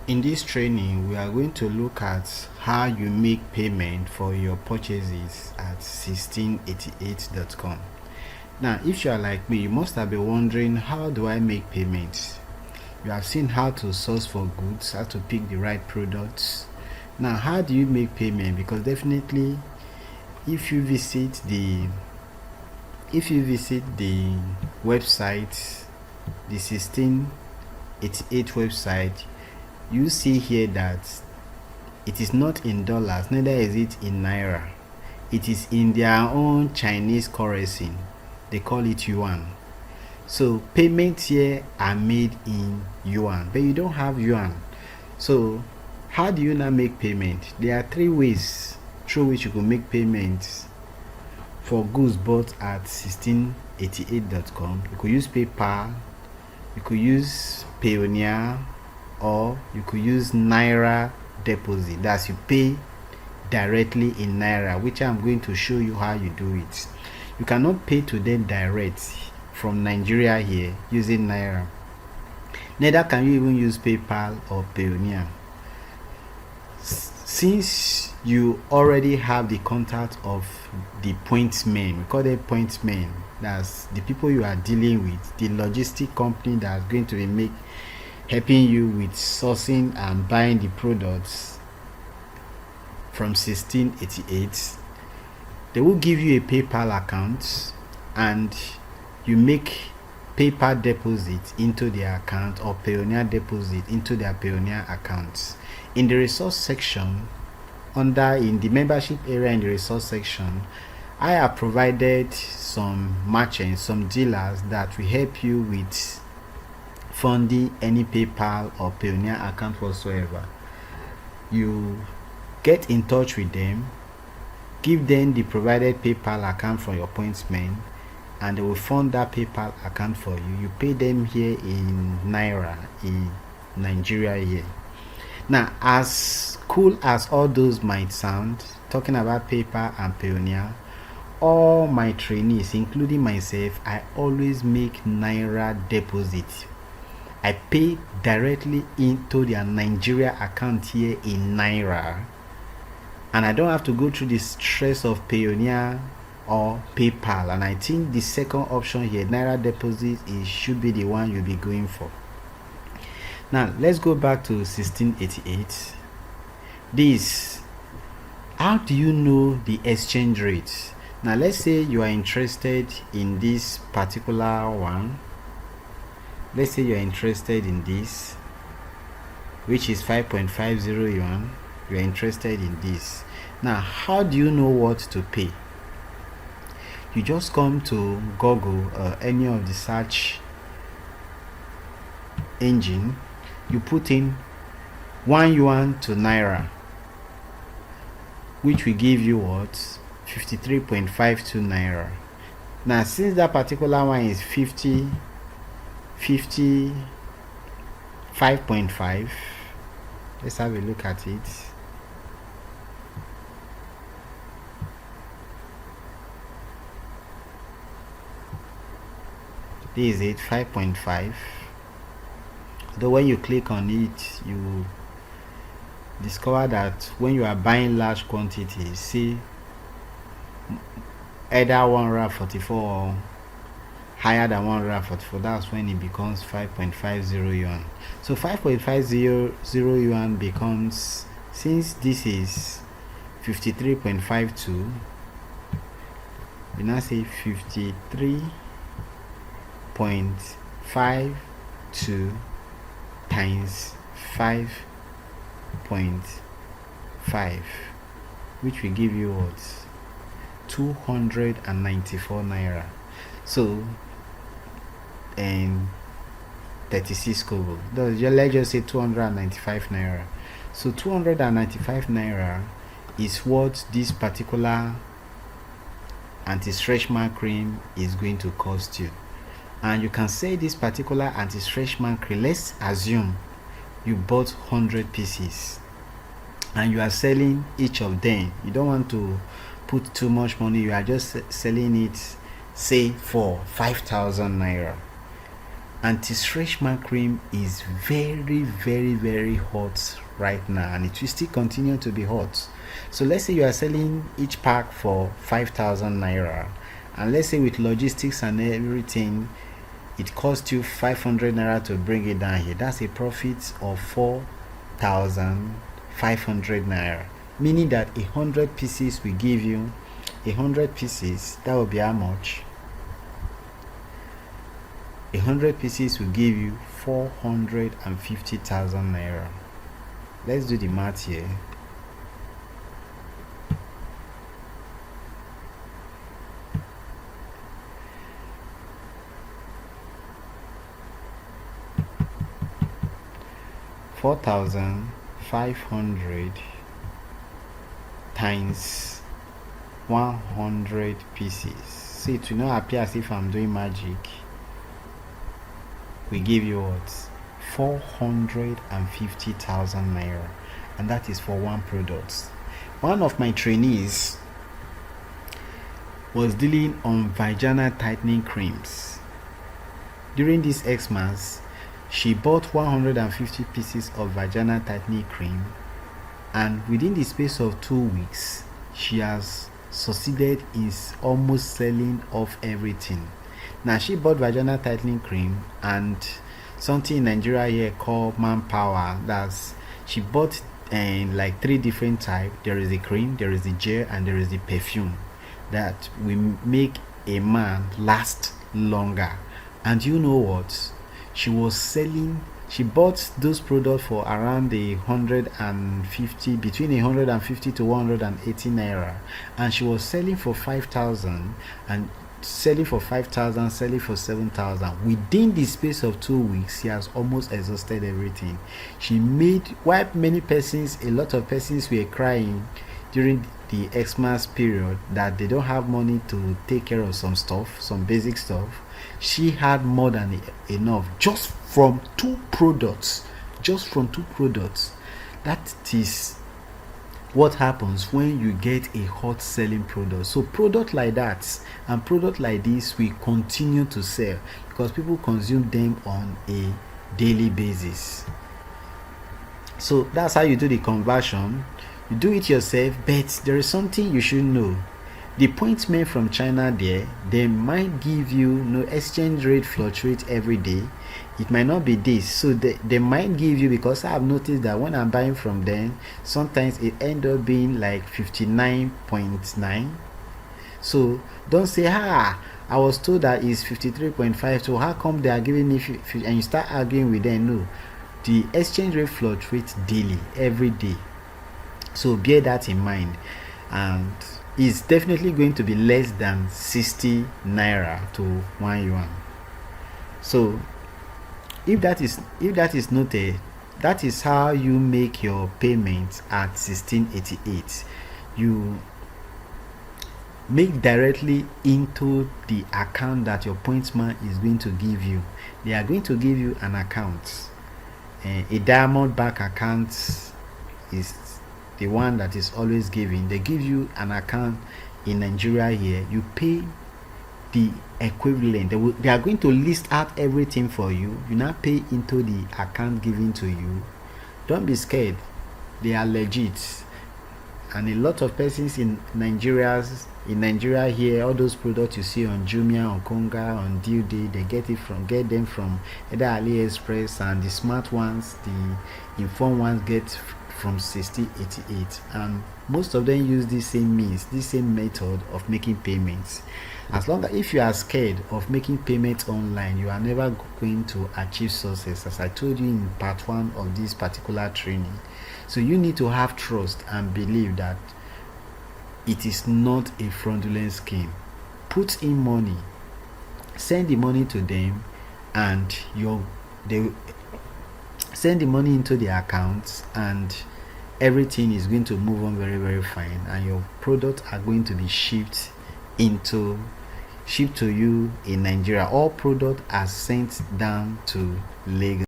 In this training, we are going to look at how you make payment for your purchases at 1688.com. Now, if you are like me, you must have been wondering, how do I make payments? You have seen how to source for goods, how to pick the right products. Now, how do you make payment? Because definitely, if you visit the website, the 1688 website, you see here that it is not in dollars, neither is it in naira. It is in their own Chinese currency. They call it yuan. So payments here are made in yuan, but you don't have yuan. So how do you now make payment? There are three ways through which you can make payments for goods bought at 1688.com. You could use PayPal, you could use Payoneer, or you could use Naira deposit. That's, you pay directly in Naira, which I'm going to show you how you do it. You cannot pay to them direct from Nigeria here using Naira. Neither can you even use PayPal or Payoneer. Since you already have the contact of the pointsmen, we call them pointsmen, that's the people you are dealing with, the logistic company that's going to be helping you with sourcing and buying the products from 1688, they will give you a PayPal account and you make PayPal deposit into their account or Payoneer deposit into their Payoneer accounts. In the resource section, in the membership area in the resource section, I have provided some merchants, some dealers that will help you with funding any PayPal or Payoneer account whatsoever. You get in touch with them, give them the provided PayPal account from your pointsmen, and they will fund that PayPal account for you. You pay them here in Naira in Nigeria here. Now, as cool as all those might sound, talking about PayPal and Payoneer, all my trainees, including myself, I always make Naira deposit. I pay directly into their Nigeria account here in Naira, and I don't have to go through the stress of Payoneer or PayPal. And I think the second option here, Naira deposit, should be the one you'll be going for. Now let's go back to 1688. How do you know the exchange rate? Now let's say you are interested in this particular one. Let's say you are interested in this, which is 5.50 yuan. You are interested in this. Now, how do you know what to pay? You just come to Google, any of the search engine. You put in 1 yuan to Naira, which will give you what? 53.52 Naira. Now, since that particular one is 55.5, let's have a look at it. This is it, 5.5. Though when you click on it, you discover that when you are buying large quantities, see either 144 or higher than 144, that's when it becomes 5.50 yuan. So 5.50 yuan becomes, since this is 53.52, we now say 53.52 times 5.5, which will give you what? 294 Naira. So, and 36 kobo. Let's just say 295 Naira. So 295 Naira is what this particular anti-stretch mark cream is going to cost you. And you can say this particular anti-stretch mark cream, let's assume you bought 100 pieces and you are selling each of them. You don't want to put too much money, you are just selling it, say, for 5,000 Naira. Anti-stretchmark cream is very, very, very hot right now, and it will still continue to be hot. So let's say you are selling each pack for 5,000 naira, and let's say with logistics and everything it costs you 500 naira to bring it down here. That's a profit of 4,500 naira, meaning that 100 pieces will give you 100 pieces. That will be how much? 100 pieces will give you 450,000 naira. Let's do the math here. $4,500 times 100 pieces. See, it will not appear as if I'm doing magic. We give you what? 450,000 naira, and that is for one product. One of my trainees was dealing on vaginal tightening creams. During this Xmas, she bought 150 pieces of vaginal tightening cream, and within the space of 2 weeks she has succeeded in almost selling off everything. Now, she bought vaginal tightening cream and something in Nigeria here called Manpower. That's, she bought like 3 different types. There is a cream, there is a gel, and there is the perfume that will make a man last longer. And you know what? She was selling, she bought those products for around between 150 to 180 naira, and she was selling for 5,000 and selling for 5,000, selling for 7,000. Within the space of 2 weeks, she has almost exhausted everything. She made, while many persons, a lot of persons were crying during the Xmas period that they don't have money to take care of some stuff, some basic stuff. She had more than enough just from 2 products. Just from 2 products. That is what happens when you get a hot selling product. So product like that and product like this will continue to sell because people consume them on a daily basis. So that's how you do the conversion. You do it yourself, but there is something you should know. The point men from China there, they might give you no exchange rate fluctuate every day. It might not be this, so they might give you, because I have noticed that when I'm buying from them, sometimes it end up being like 59.9. So don't say, I was told that it's 53.5, so how come they are giving me 50, and you start arguing with them. No, the exchange rate fluctuates daily, every day. So bear that in mind, and it's definitely going to be less than 60 naira to 1 yuan. So if that is noted, that is how you make your payment at 1688. You make directly into the account that your pointsman is going to give you. They are going to give you an account. A Diamond Bank account is the one that is always giving. They give you an account in Nigeria here. You pay the equivalent. They are going to list out everything for you. You now pay into the account given to you. Don't be scared. They are legit. And a lot of persons in Nigeria here, all those products you see on Jumia, on Konga, on Due Day, they get them from either AliExpress, and the smart ones, the informed ones, get from 1688, and most of them use this same means, this same method of making payments. As long as if you are scared of making payments online, you are never going to achieve success, as I told you in part 1 of this particular training. So you need to have trust and believe that it is not a fraudulent scheme. Put in money, send the money to them, and they send the money into the accounts, and everything is going to move on very, very fine, and your products are going to be shipped to you in Nigeria. All products are sent down to Lagos.